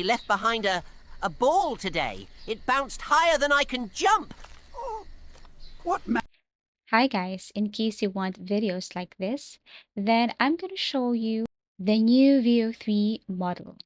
They left behind a ball today. It bounced higher than I can jump. What Hi guys, in case you want videos like this, then I'm going to show you the new Veo 3 model.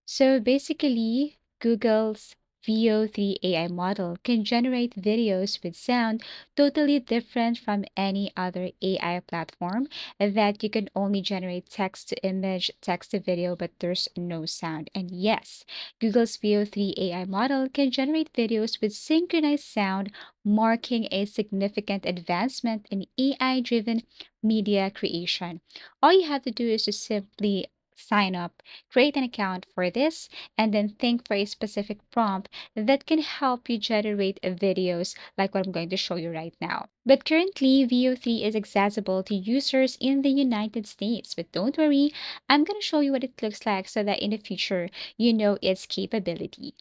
So basically, Google's Veo 3 AI model can generate videos with sound totally different from any other AI platform that you can only generate text to image, text to video, but there's no sound. And yes, Google's Veo 3 AI model can generate videos with synchronized sound, marking a significant advancement in AI-driven media creation. All you have to do is to simply sign up, create an account for this, and then think for a specific prompt that can help you generate videos like what I'm going to show you right now. But currently, Veo 3 is accessible to users in the United States. But don't worry, I'm going to show you what it looks like so that in the future, you know its capability.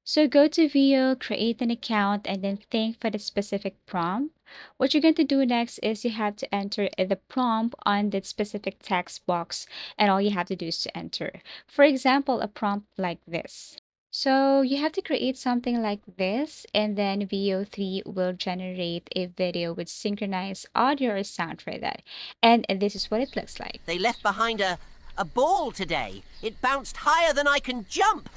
So go to Veo, create an account, and then think for the specific prompt. What you're going to do next is you have to enter the prompt on that specific text box, and all you have to do is to enter. For example, a prompt like this. So you have to create something like this, and then Veo 3 will generate a video with synchronized audio or sound for that. And this is what it looks like. They left behind a ball today. It bounced higher than I can jump.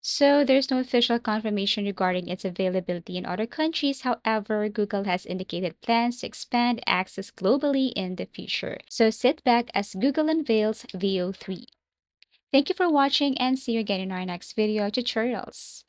So there's no official confirmation regarding its availability in other countries. However, Google has indicated plans to expand access globally in the future. So sit back as Google unveils Veo 3. Thank you for watching and see you again in our next video tutorials.